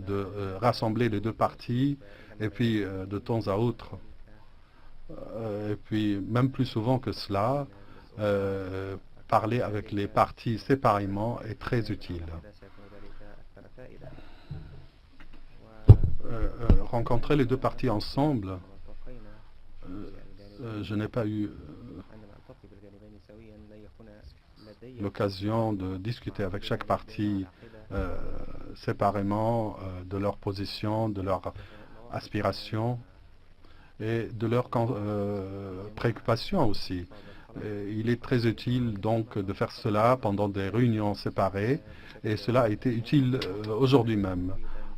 de rassembler les deux parties et puis de temps à autre, et puis même plus souvent que cela, parler avec les parties séparément est très utile. Rencontrer les deux parties ensemble, je n'ai pas eu l'occasion de discuter avec chaque partie séparément de leur position, de leurs aspirations et de leurs préoccupations aussi. Il est très utile donc de faire cela pendant des réunions séparées et cela a été utile aujourd'hui même.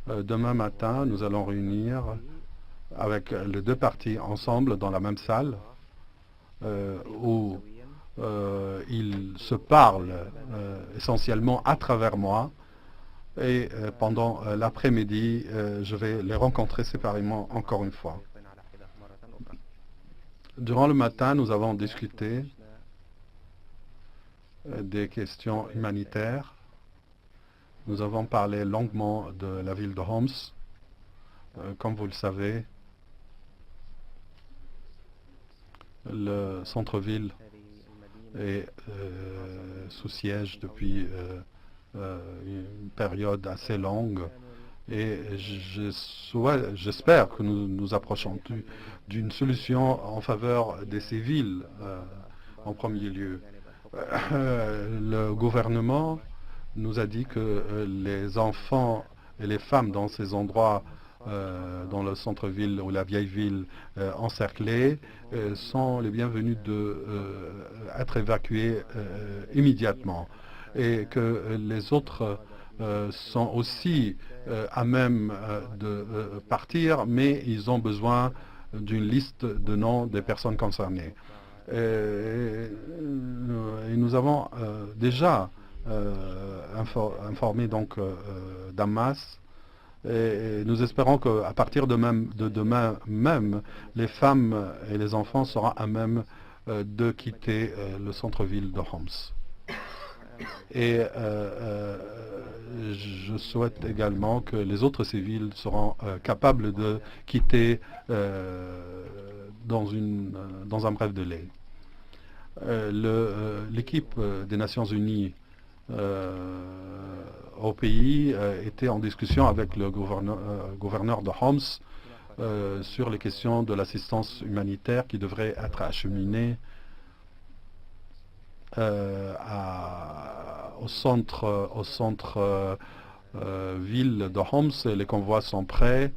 Demain matin, nous allons réunir avec les deux parties ensemble dans la même salle où ils se parlent essentiellement à travers moi et pendant l'après-midi, je vais les rencontrer séparément encore une fois. Durant le matin, nous avons discuté des questions humanitaires. Nous avons parlé longuement de la ville de Homs. Comme vous le savez, le centre-ville est sous siège depuis une période assez longue et j'espère que nous nous approchons d'une solution en faveur des civils en premier lieu. Le gouvernement nous a dit que les enfants et les femmes dans ces endroits, dans le centre-ville ou la vieille ville encerclée, sont les bienvenus d'être évacués immédiatement et que les autres sont aussi à même de partir, mais ils ont besoin d'une liste de noms des personnes concernées. Et nous avons déjà informé donc Damas et nous espérons qu'à partir de demain même, les femmes et les enfants seront à même de quitter le centre-ville de Homs. Et je souhaite également que les autres civils seront capables de quitter dans un bref délai. L'équipe des Nations Unies au pays était en discussion avec le gouverneur de Homs sur les questions de l'assistance humanitaire qui devrait être acheminée au centre ville de Homs. Les convois sont prêts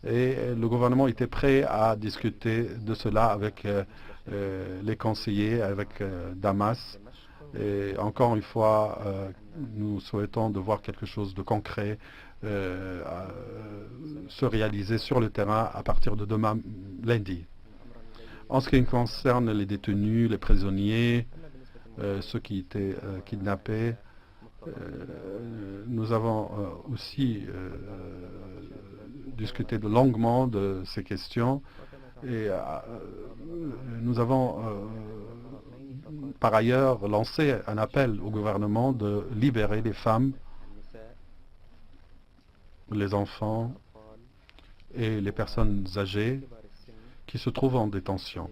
et le gouvernement était prêt à discuter de cela avec les conseillers, avec Damas. Et encore une fois, nous souhaitons de voir quelque chose de concret se réaliser sur le terrain à partir de demain, lundi. En ce qui concerne les détenus, les prisonniers, ceux qui étaient kidnappés, nous avons aussi discuté longuement de ces questions et nous avons par ailleurs lancé un appel au gouvernement de libérer les femmes, les enfants et les personnes âgées qui se trouvent en détention.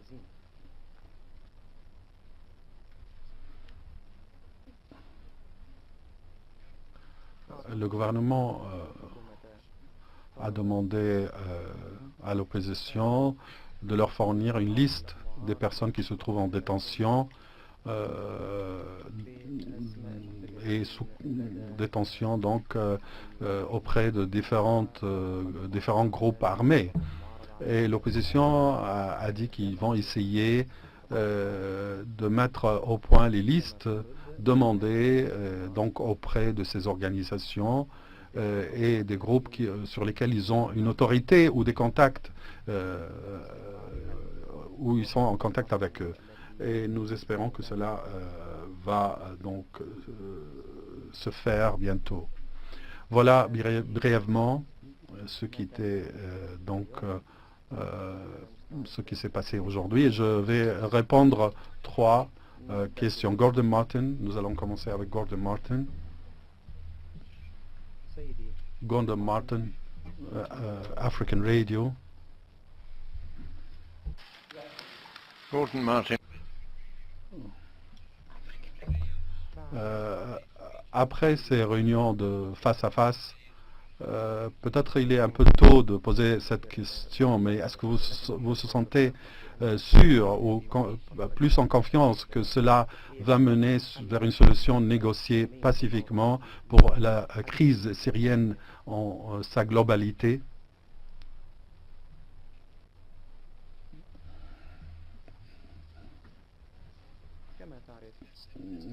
Le gouvernement a demandé à l'opposition de leur fournir une liste des personnes qui se trouvent en détention et sous détention donc auprès de différents groupes armés. Et l'opposition a dit qu'ils vont essayer de mettre au point les listes demandées donc auprès de ces organisations et des groupes sur lesquels ils ont une autorité ou des contacts où ils sont en contact avec eux. Et nous espérons que cela va donc se faire bientôt. Voilà brièvement ce qui était donc ce qui s'est passé aujourd'hui. Et je vais répondre 3 questions. Gordon Martin, nous allons commencer avec Gordon Martin. Gonda Martin, African Radio. Gordon Martin. Après ces réunions de face à face, peut-être il est un peu tôt de poser cette question, mais est-ce que vous se sentez sûr ou plus en confiance que cela va mener vers une solution négociée pacifiquement pour la crise syrienne en sa globalité?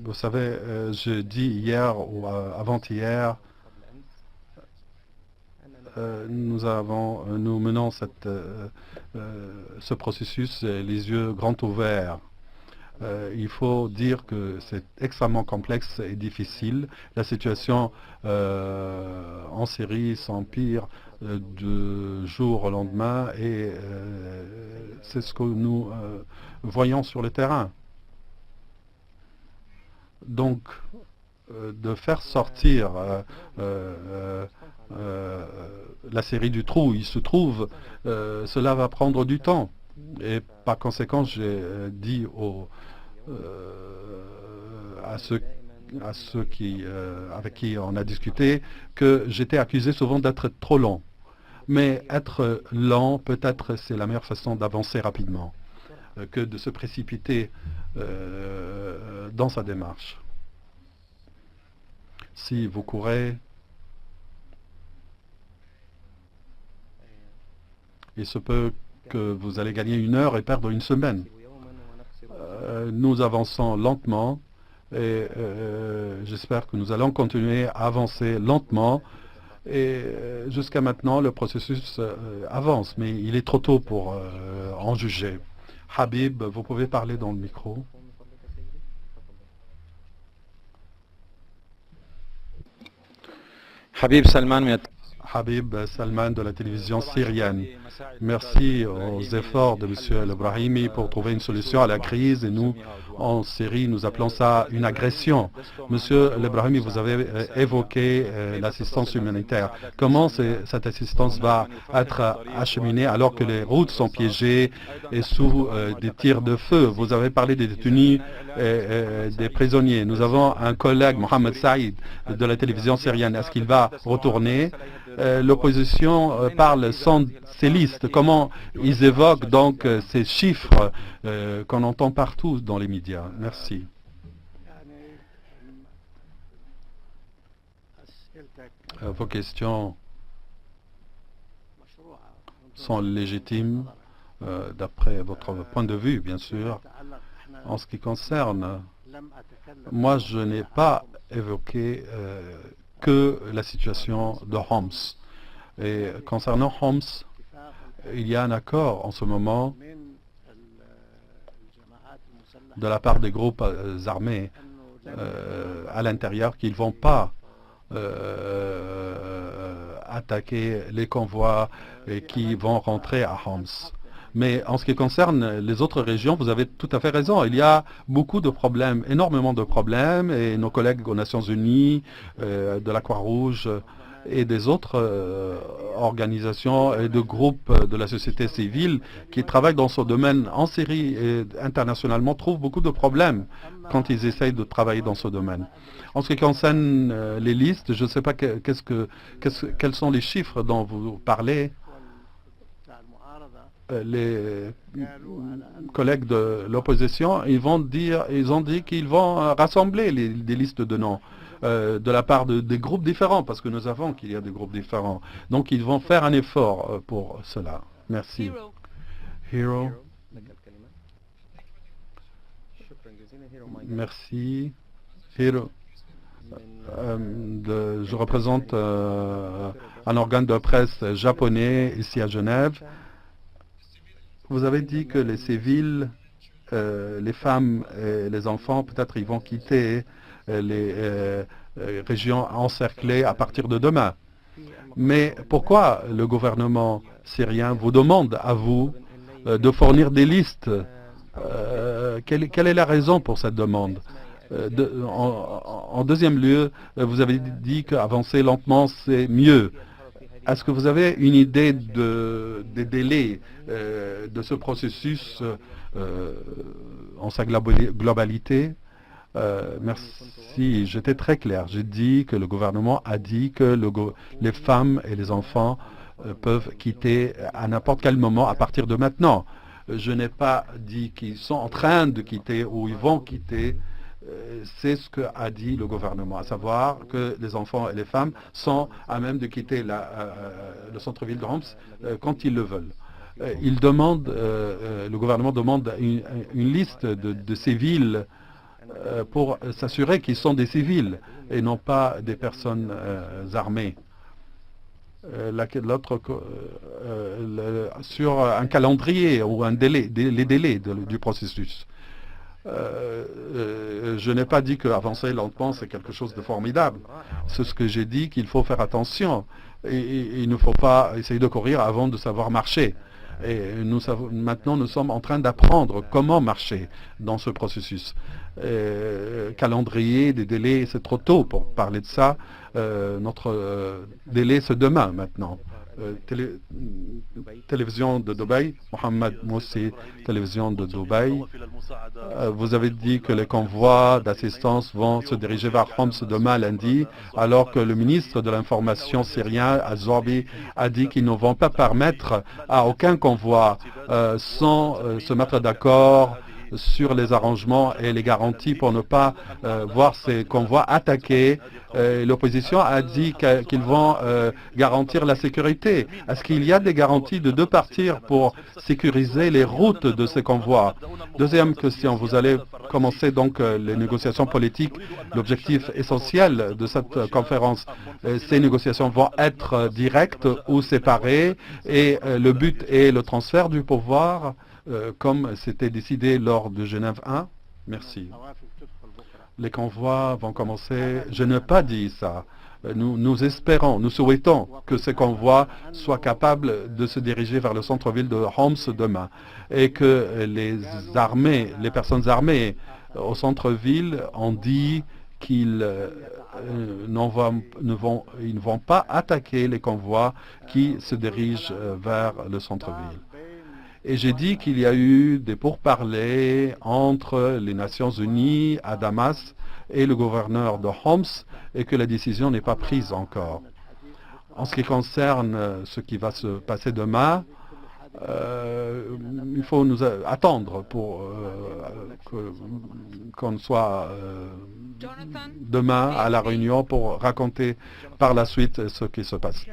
Vous savez, je dis hier ou avant-hier, nous menons ce processus les yeux grands ouverts. Il faut dire que c'est extrêmement complexe et difficile. La situation en Syrie s'empire de jour au lendemain et c'est ce que nous voyons sur le terrain. Donc, de faire sortir la Syrie du trou où il se trouve, cela va prendre du temps. Et par conséquent, j'ai dit à ceux avec qui on a discuté que j'étais accusé souvent d'être trop lent. Mais être lent, peut-être, c'est la meilleure façon d'avancer rapidement que de se précipiter dans sa démarche. Si vous courez, il se peut que vous allez gagner 1 heure et perdre 1 semaine. Nous avançons lentement et j'espère que nous allons continuer à avancer lentement. Et jusqu'à maintenant, le processus avance, mais il est trop tôt pour en juger. Habib, vous pouvez parler dans le micro. Habib Salman de la télévision syrienne. Merci aux efforts de M. El-Brahimi pour trouver une solution à la crise et nous, en Syrie, nous appelons ça une agression. M. El-Brahimi, vous avez évoqué l'assistance humanitaire. Comment cette assistance va être acheminée alors que les routes sont piégées et sous des tirs de feu? Vous avez parlé des détenus et des prisonniers. Nous avons un collègue, Mohamed Saïd, de la télévision syrienne. Est-ce qu'il va retourner? L'opposition parle sans ces listes. Comment ils évoquent donc ces chiffres qu'on entend partout dans les médias? Merci. Vos questions sont légitimes d'après votre point de vue, bien sûr. En ce qui concerne, moi, je n'ai pas évoqué que la situation de Homs. Et concernant Homs, il y a un accord en ce moment de la part des groupes armés à l'intérieur qu'ils ne vont pas attaquer les convois qui vont rentrer à Homs. Mais en ce qui concerne les autres régions, vous avez tout à fait raison. Il y a beaucoup de problèmes, énormément de problèmes, et nos collègues aux Nations Unies, de la Croix-Rouge et des autres organisations et de groupes de la société civile qui travaillent dans ce domaine en Syrie et internationalement trouvent beaucoup de problèmes quand ils essayent de travailler dans ce domaine. En ce qui concerne les listes, je ne sais pas quels sont les chiffres dont vous parlez. Les collègues de l'opposition, ils ont dit qu'ils vont rassembler des listes de noms de la part des groupes différents, parce que nous savons qu'il y a des groupes différents. Donc ils vont faire un effort pour cela. Merci. Hero. Merci. Hero. Je représente un organe de presse japonais ici à Genève. Vous avez dit que les civils, les femmes et les enfants, peut-être ils vont quitter les régions encerclées à partir de demain. Mais pourquoi le gouvernement syrien vous demande à vous de fournir des listes? Quelle est la raison pour cette demande? En deuxième lieu, vous avez dit qu'avancer lentement, c'est mieux. Est-ce que vous avez une idée des délais de ce processus en sa globalité? Merci, j'étais très clair. J'ai dit que le gouvernement a dit que les femmes et les enfants peuvent quitter à n'importe quel moment à partir de maintenant. Je n'ai pas dit qu'ils sont en train de quitter ou ils vont quitter. C'est ce qu'a dit le gouvernement, à savoir que les enfants et les femmes sont à même de quitter le centre-ville de Homs quand ils le veulent. Le gouvernement demande une liste de ces villes pour s'assurer qu'ils sont des civils et non pas des personnes armées. Sur un calendrier ou un délai, les délais du processus. Je n'ai pas dit qu'avancer lentement, c'est quelque chose de formidable. C'est ce que j'ai dit, qu'il faut faire attention. Et il ne faut pas essayer de courir avant de savoir marcher. Et maintenant, nous sommes en train d'apprendre comment marcher dans ce processus. Calendrier, des délais, c'est trop tôt pour parler de ça. Notre délai, c'est demain maintenant. Télévision de Dubaï, Mohamed Moussi, télévision de Dubaï. Vous avez dit que les convois d'assistance vont se diriger vers Homs demain lundi, alors que le ministre de l'Information syrien, Azorbi, a dit qu'ils ne vont pas permettre à aucun convoi sans se mettre d'accord sur les arrangements et les garanties pour ne pas voir ces convois attaqués. L'opposition a dit qu'ils vont garantir la sécurité. Est-ce qu'il y a des garanties de deux parties pour sécuriser les routes de ces convois? Deuxième question, vous allez commencer donc les négociations politiques. L'objectif essentiel de cette conférence, ces négociations vont être directes ou séparées et le but est le transfert du pouvoir comme c'était décidé lors de Genève 1. Merci. Les convois vont commencer. Je n'ai pas dit ça. Nous espérons, nous souhaitons que ces convois soient capables de se diriger vers le centre-ville de Homs demain et que les personnes armées au centre-ville ont dit qu'ils ne vont pas attaquer les convois qui se dirigent vers le centre-ville. Et j'ai dit qu'il y a eu des pourparlers entre les Nations Unies à Damas et le gouverneur de Homs et que la décision n'est pas prise encore. En ce qui concerne ce qui va se passer demain, il faut nous attendre pour qu'on soit demain à la réunion pour raconter par la suite ce qui se passe.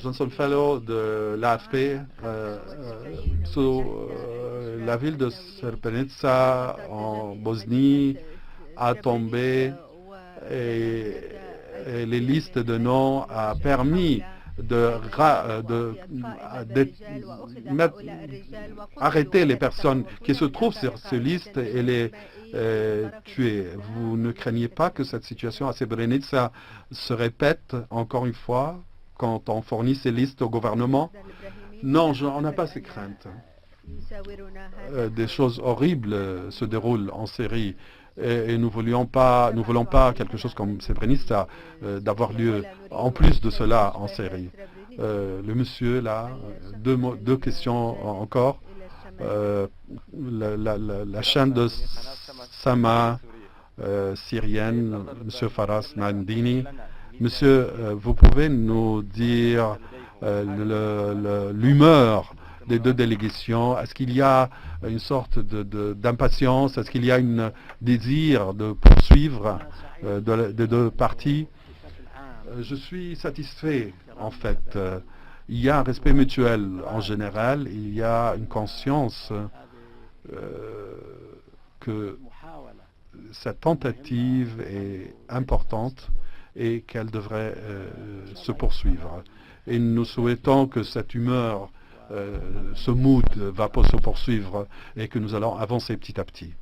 Johnson Fellow de l'AFP, la ville de Srebrenica en Bosnie a tombé et les listes de noms a permis arrêter les personnes qui se trouvent sur ces listes et les tuer. Vous ne craignez pas que cette situation à Srebrenica se répète encore une fois quand on fournit ces listes au gouvernement? Non, on n'a pas ces craintes. Des choses horribles se déroulent en Syrie et nous voulons pas quelque chose comme Srebrenica d'avoir lieu en plus de cela en Syrie. Le monsieur là, deux questions encore. La chaîne de Sama syrienne, monsieur Faras Mandini. Monsieur, vous pouvez nous dire l'humeur des deux délégations? Est-ce qu'il y a une sorte d'impatience? Est-ce qu'il y a un désir de poursuivre des deux parties? Je suis satisfait, en fait. Il y a un respect mutuel en général. Il y a une conscience que cette tentative est importante et qu'elle devrait se poursuivre. Et nous souhaitons que cette humeur, ce mood va se poursuivre et que nous allons avancer petit à petit.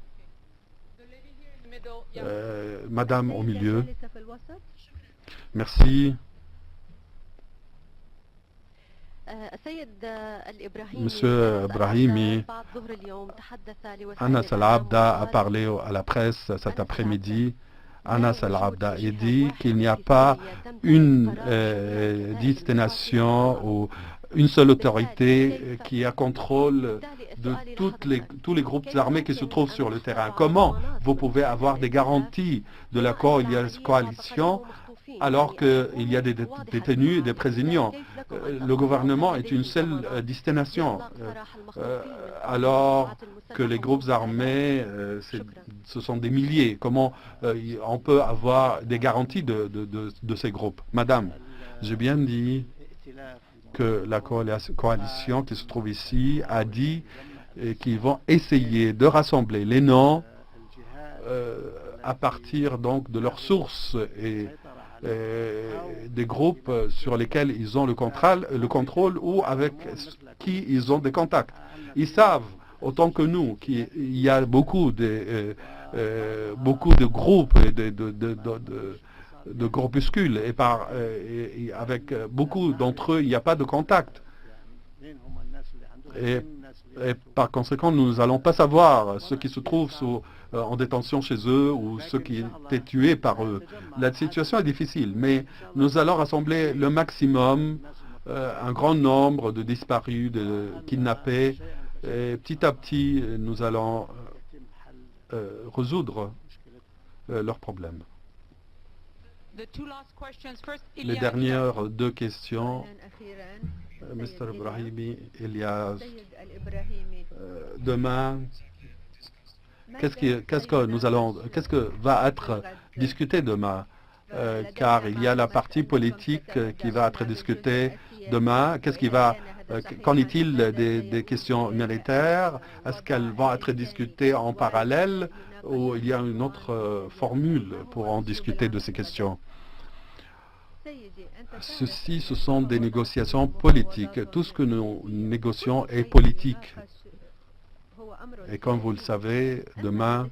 Madame au milieu. Merci. Monsieur Brahimi, Anas Al-Abda a parlé à la presse cet après-midi Anas Al-Abda et dit qu'il n'y a pas une destination ou une seule autorité qui a contrôle de tous les groupes armés qui se trouvent sur le terrain. Comment vous pouvez avoir des garanties de la coalition alors qu'il y a des détenus et des prisonniers? Le gouvernement est une seule destination, alors que les groupes armés, ce sont des milliers. Comment on peut avoir des garanties de ces groupes? Madame, j'ai bien dit que la coalition qui se trouve ici a dit qu'ils vont essayer de rassembler les noms à partir donc de leurs sources et des groupes sur lesquels ils ont le contrôle ou avec qui ils ont des contacts. Ils savent, autant que nous, qu'il y a beaucoup de groupes et de groupuscules et avec beaucoup d'entre eux, il n'y a pas de contact. Et par conséquent, nous n'allons pas savoir ceux qui se trouvent en détention chez eux ou ceux qui étaient tués par eux. La situation est difficile, mais nous allons rassembler le maximum, un grand nombre de disparus, de kidnappés, et petit à petit, nous allons résoudre leurs problèmes. Les dernières deux questions, Mr. Ibrahimi, Elias, demain, qu'est-ce que va être discuté demain? Car il y a la partie politique qui va être discutée demain. Qu'en est-il des questions humanitaires? Est-ce qu'elles vont être discutées en parallèle ou il y a une autre formule pour en discuter de ces questions? Ce sont des négociations politiques. Tout ce que nous négocions est politique. Et comme vous le savez, demain,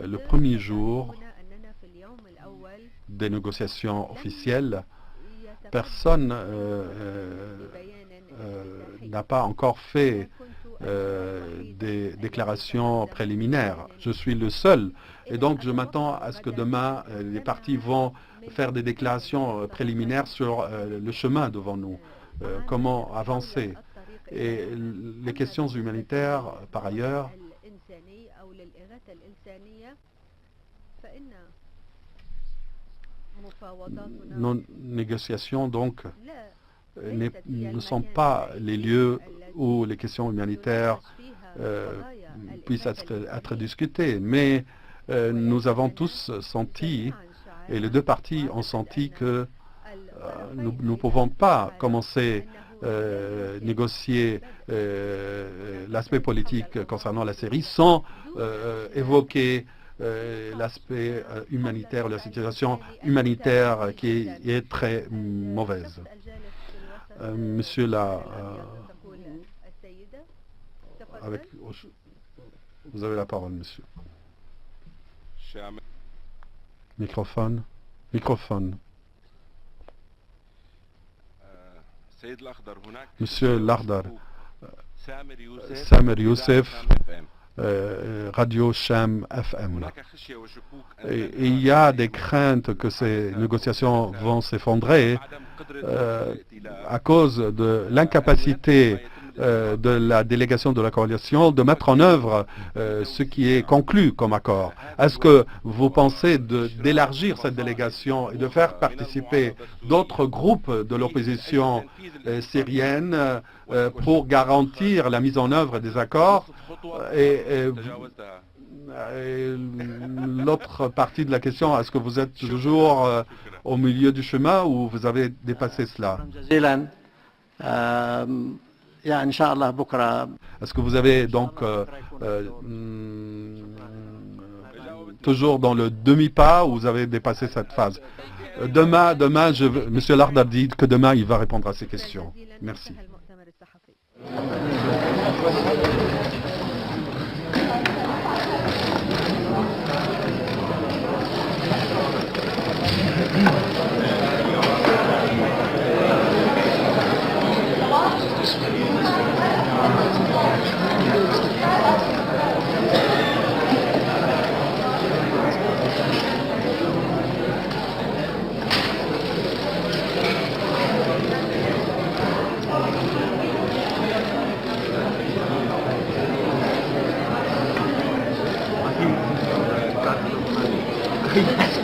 le premier jour des négociations officielles, personne n'a pas encore fait des déclarations préliminaires. Je suis le seul. Et donc, je m'attends à ce que demain, les partis vont faire des déclarations préliminaires sur le chemin devant nous, comment avancer. Et les questions humanitaires, par ailleurs, nos négociations, donc, ne sont pas les lieux où les questions humanitaires puissent être discutées. Mais nous avons tous senti, et les deux parties ont senti que nous ne pouvons pas commencer à négocier l'aspect politique concernant la Syrie sans évoquer l'aspect humanitaire, la situation humanitaire qui est très mauvaise. Monsieur vous avez la parole, monsieur. Microphone. Monsieur Lardar, Samer Youssef, Radio Sham FM. Et il y a des craintes que ces négociations vont s'effondrer à cause de l'incapacité de la délégation de la coalition de mettre en œuvre ce qui est conclu comme accord. Est-ce que vous pensez d'élargir cette délégation et de faire participer d'autres groupes de l'opposition syrienne pour garantir la mise en œuvre des accords? Et l'autre partie de la question, est-ce que vous êtes toujours au milieu du chemin ou vous avez dépassé cela? Est-ce que vous avez donc toujours dans le demi-pas ou vous avez dépassé cette phase? Demain, M. Lardar dit que demain, il va répondre à ces questions. Merci. pris